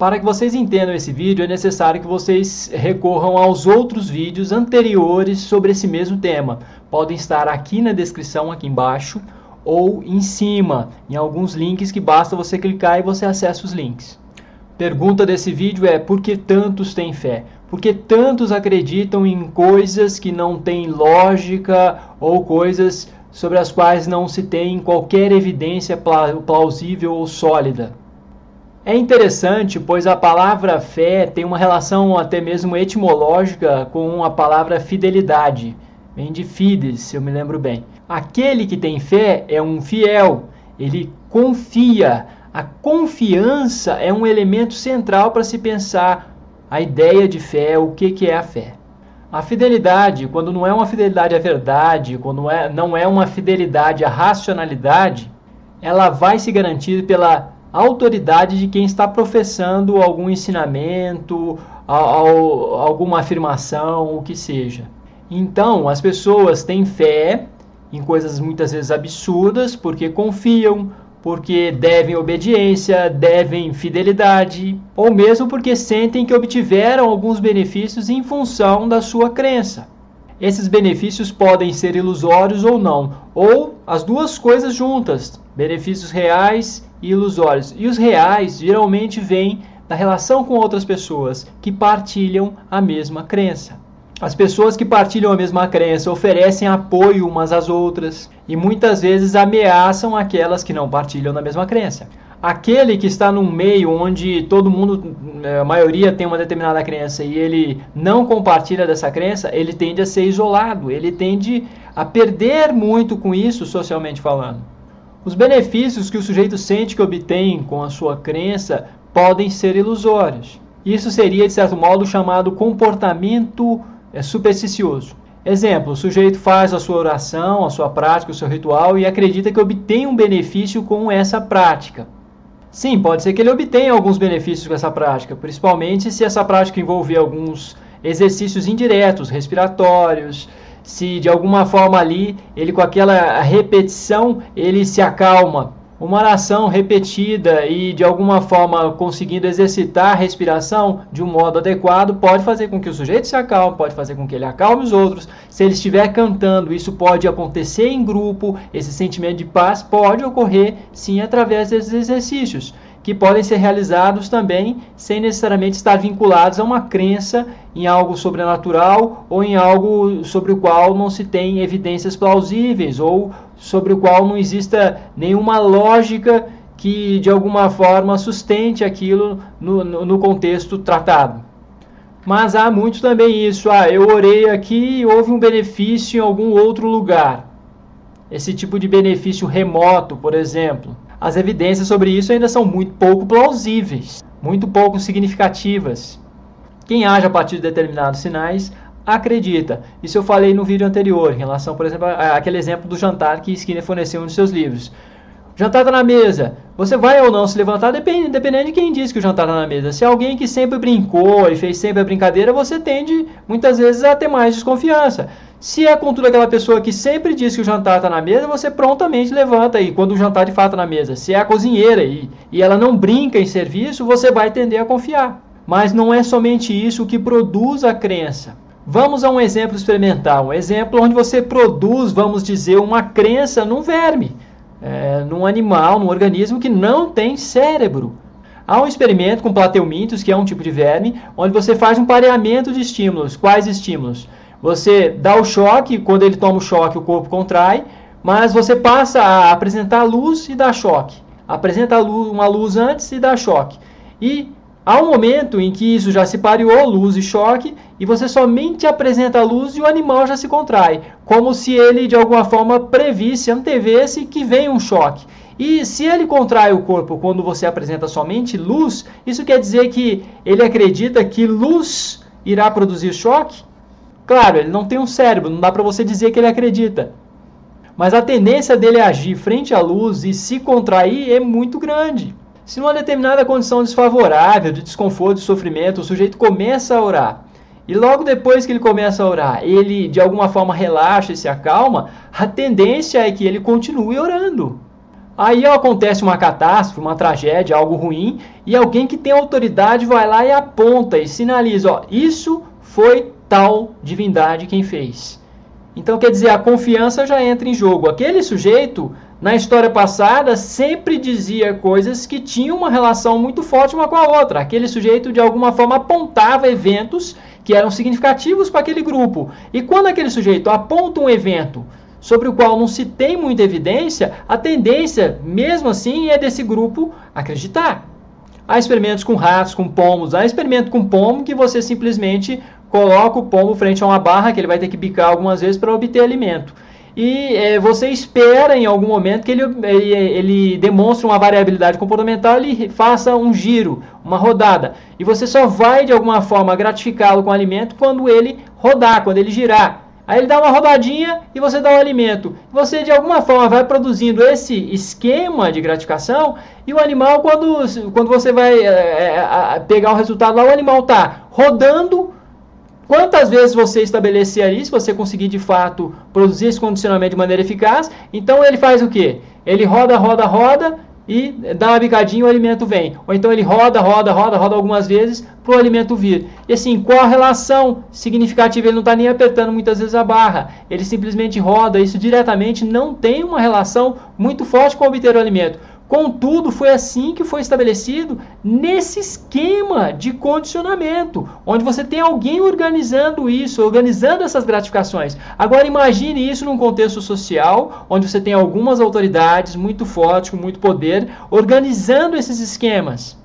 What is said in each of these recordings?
Para que vocês entendam esse vídeo, é necessário que vocês recorram aos outros vídeos anteriores sobre esse mesmo tema. Podem estar aqui na descrição, aqui embaixo, ou em cima, em alguns links que basta você clicar e você acessa os links. Pergunta desse vídeo é: por que tantos têm fé? Por que tantos acreditam em coisas que não têm lógica ou coisas sobre as quais não se tem qualquer evidência plausível ou sólida? É interessante, pois a palavra fé tem uma relação até mesmo etimológica com a palavra fidelidade. Vem de fides, se eu me lembro bem. Aquele que tem fé é um fiel, ele confia. A confiança é um elemento central para se pensar a ideia de fé, o que é a fé. A fidelidade, quando não é uma fidelidade à verdade, quando não é uma fidelidade à racionalidade, ela vai se garantir pela autoridade de quem está professando algum ensinamento, alguma afirmação, o que seja. Então, as pessoas têm fé em coisas muitas vezes absurdas, porque confiam, porque devem obediência, devem fidelidade, ou mesmo porque sentem que obtiveram alguns benefícios em função da sua crença. Esses benefícios podem ser ilusórios ou não, ou as duas coisas juntas, benefícios reais e ilusórios. E os reais geralmente vêm da relação com outras pessoas que partilham a mesma crença. As pessoas que partilham a mesma crença oferecem apoio umas às outras e muitas vezes ameaçam aquelas que não partilham da mesma crença. Aquele que está num meio onde todo mundo, a maioria tem uma determinada crença e ele não compartilha dessa crença, ele tende a ser isolado, ele tende a perder muito com isso, socialmente falando. Os benefícios que o sujeito sente que obtém com a sua crença podem ser ilusórios. Isso seria, de certo modo, chamado comportamento supersticioso. Exemplo, o sujeito faz a sua oração, a sua prática, o seu ritual e acredita que obtém um benefício com essa prática. Sim, pode ser que ele obtenha alguns benefícios com essa prática, principalmente se essa prática envolver alguns exercícios indiretos, respiratórios, se de alguma forma ali, ele com aquela repetição, ele se acalma. Uma oração repetida e de alguma forma conseguindo exercitar a respiração de um modo adequado pode fazer com que o sujeito se acalme, pode fazer com que ele acalme os outros. Se ele estiver cantando, isso pode acontecer em grupo, esse sentimento de paz pode ocorrer sim através desses exercícios, que podem ser realizados também sem necessariamente estar vinculados a uma crença em algo sobrenatural ou em algo sobre o qual não se tem evidências plausíveis ou sobre o qual não exista nenhuma lógica que de alguma forma sustente aquilo no contexto tratado. Mas há muito também isso, eu orei aqui e houve um benefício em algum outro lugar. Esse tipo de benefício remoto, por exemplo. As evidências sobre isso ainda são muito pouco plausíveis, muito pouco significativas. Quem age a partir de determinados sinais acredita. Isso eu falei no vídeo anterior, em relação, por exemplo, àquele exemplo do jantar que Skinner forneceu em um de seus livros. O jantar está na mesa. Você vai ou não se levantar dependendo de quem diz que o jantar está na mesa. Se é alguém que sempre brincou e fez sempre a brincadeira, você tende muitas vezes a ter mais desconfiança. Se é contudo aquela pessoa que sempre diz que o jantar está na mesa, você prontamente levanta e quando o jantar de fato está na mesa. Se é a cozinheira e ela não brinca em serviço, você vai tender a confiar. Mas não é somente isso que produz a crença. Vamos a um exemplo experimental, um exemplo onde você produz, vamos dizer, uma crença num verme, num animal, num organismo que não tem cérebro. Há um experimento com plateumintos, que é um tipo de verme, onde você faz um pareamento de estímulos. Quais estímulos? Você dá o choque, quando ele toma o choque o corpo contrai, mas você passa a apresentar luz e dá choque. Apresenta uma luz antes e dá choque. E há um momento em que isso já se pareou, luz e choque, e você somente apresenta a luz e o animal já se contrai, como se ele de alguma forma previsse, antevesse que vem um choque. E se ele contrai o corpo quando você apresenta somente luz, isso quer dizer que ele acredita que luz irá produzir choque? Claro, ele não tem um cérebro, não dá para você dizer que ele acredita. Mas a tendência dele agir frente à luz e se contrair é muito grande. Se numa determinada condição desfavorável, de desconforto, de sofrimento, o sujeito começa a orar, e logo depois que ele começa a orar, ele de alguma forma relaxa e se acalma, a tendência é que ele continue orando. Aí acontece uma catástrofe, uma tragédia, algo ruim, e alguém que tem autoridade vai lá e aponta e sinaliza, ó, isso foi tal divindade quem fez. Então, quer dizer, a confiança já entra em jogo. Aquele sujeito, na história passada, sempre dizia coisas que tinham uma relação muito forte uma com a outra. Aquele sujeito, de alguma forma, apontava eventos que eram significativos para aquele grupo. E quando aquele sujeito aponta um evento sobre o qual não se tem muita evidência, a tendência, mesmo assim, é desse grupo acreditar. Há experimentos com ratos, com pombos. Há experimento com pombo que você simplesmente coloca o pombo frente a uma barra que ele vai ter que bicar algumas vezes para obter alimento. E você espera em algum momento que ele demonstre uma variabilidade comportamental, ele faça um giro, uma rodada. E você só vai, de alguma forma, gratificá-lo com alimento quando ele rodar, quando ele girar. Aí ele dá uma rodadinha e você dá o alimento. Você, de alguma forma, vai produzindo esse esquema de gratificação e o animal, quando você vai pegar o resultado lá, o animal está rodando. Quantas vezes você estabelecer ali, se você conseguir, de fato, produzir esse condicionamento de maneira eficaz, então ele faz o quê? Ele roda, roda, roda e dá uma bicadinha e o alimento vem. Ou então ele roda, roda, roda, roda algumas vezes para o alimento vir. E assim, qual a relação significativa? Ele não está nem apertando muitas vezes a barra. Ele simplesmente roda. Isso diretamente não tem uma relação muito forte com obter o alimento. Contudo, foi assim que foi estabelecido nesse esquema de condicionamento, onde você tem alguém organizando isso, organizando essas gratificações. Agora imagine isso num contexto social, onde você tem algumas autoridades muito fortes, com muito poder, organizando esses esquemas.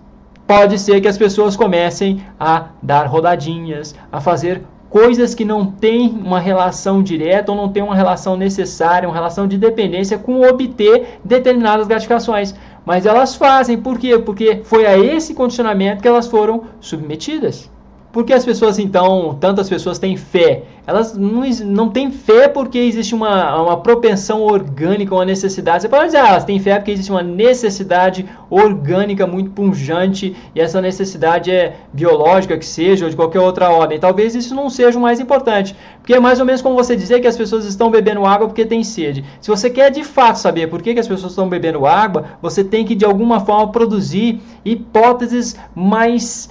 Pode ser que as pessoas comecem a dar rodadinhas, a fazer coisas que não têm uma relação direta ou não têm uma relação necessária, uma relação de dependência com obter determinadas gratificações. Mas elas fazem, por quê? Porque foi a esse condicionamento que elas foram submetidas. Por que as pessoas, então, tantas pessoas têm fé? Elas não têm fé porque existe uma propensão orgânica, uma necessidade. Você pode dizer, elas têm fé porque existe uma necessidade orgânica muito pungente e essa necessidade é biológica, que seja, ou de qualquer outra ordem. Talvez isso não seja o mais importante, porque é mais ou menos como você dizer que as pessoas estão bebendo água porque têm sede. Se você quer de fato saber por que as pessoas estão bebendo água, você tem que de alguma forma produzir hipóteses mais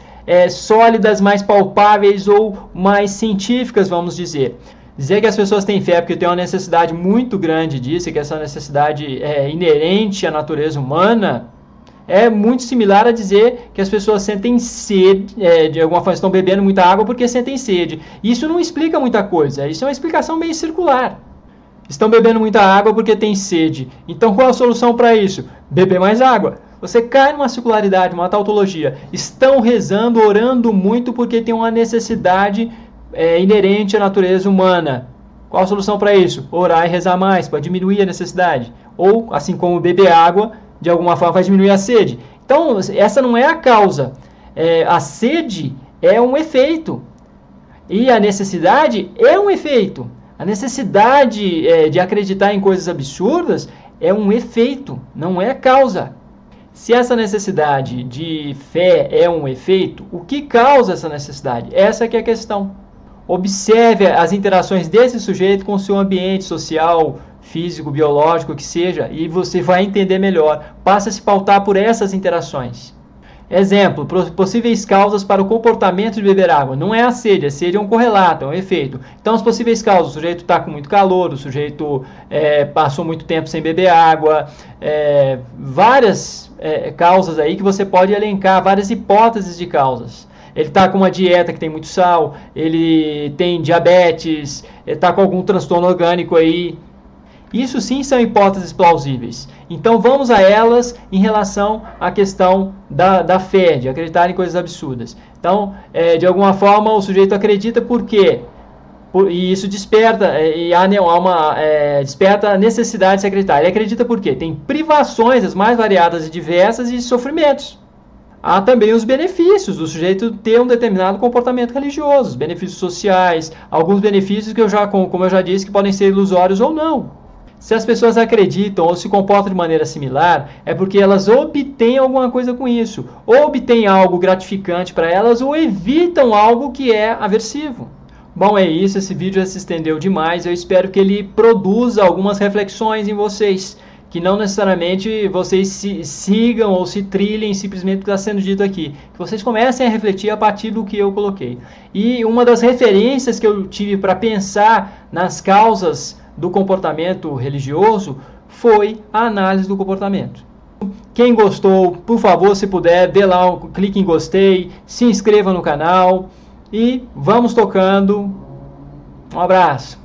sólidas, mais palpáveis ou mais científicas, vamos dizer. Dizer que as pessoas têm fé porque tem uma necessidade muito grande disso, e que essa necessidade é inerente à natureza humana, é muito similar a dizer que as pessoas sentem sede, de alguma forma estão bebendo muita água porque sentem sede. Isso não explica muita coisa, isso é uma explicação meio circular. Estão bebendo muita água porque têm sede. Então qual a solução para isso? Beber mais água. Você cai numa circularidade, uma tautologia. Estão rezando, orando muito porque tem uma necessidade inerente à natureza humana. Qual a solução para isso? Orar e rezar mais, para diminuir a necessidade. Ou, assim como beber água, de alguma forma vai diminuir a sede. Então, essa não é a causa. A sede é um efeito. E a necessidade é um efeito. A necessidade de acreditar em coisas absurdas é um efeito, não é a causa. Se essa necessidade de fé é um efeito, o que causa essa necessidade? Essa que é a questão. Observe as interações desse sujeito com o seu ambiente social, físico, biológico, que seja, e você vai entender melhor. Passa a se pautar por essas interações. Exemplo, possíveis causas para o comportamento de beber água. Não é a sede é um correlato, é um efeito. Então, as possíveis causas, o sujeito está com muito calor, o sujeito passou muito tempo sem beber água, várias causas aí que você pode elencar, várias hipóteses de causas. Ele está com uma dieta que tem muito sal, ele tem diabetes, ele está com algum transtorno orgânico aí. Isso sim são hipóteses plausíveis. Então vamos a elas em relação à questão da fé, de acreditar em coisas absurdas. Então, de alguma forma, o sujeito acredita por quê? E isso desperta, desperta a necessidade de se acreditar. Ele acredita por quê? Tem privações as mais variadas e diversas e sofrimentos. Há também os benefícios do sujeito ter um determinado comportamento religioso, os benefícios sociais, alguns benefícios que como eu já disse, que podem ser ilusórios ou não. Se as pessoas acreditam ou se comportam de maneira similar, é porque elas obtêm alguma coisa com isso, ou obtêm algo gratificante para elas, ou evitam algo que é aversivo. Bom, é isso, esse vídeo já se estendeu demais, eu espero que ele produza algumas reflexões em vocês, que não necessariamente vocês se sigam ou se trilhem simplesmente o que está sendo dito aqui. Que vocês comecem a refletir a partir do que eu coloquei. E uma das referências que eu tive para pensar nas causas do comportamento religioso foi a análise do comportamento. Quem gostou, por favor, se puder, dê lá um clique em gostei, se inscreva no canal e vamos tocando. Um abraço.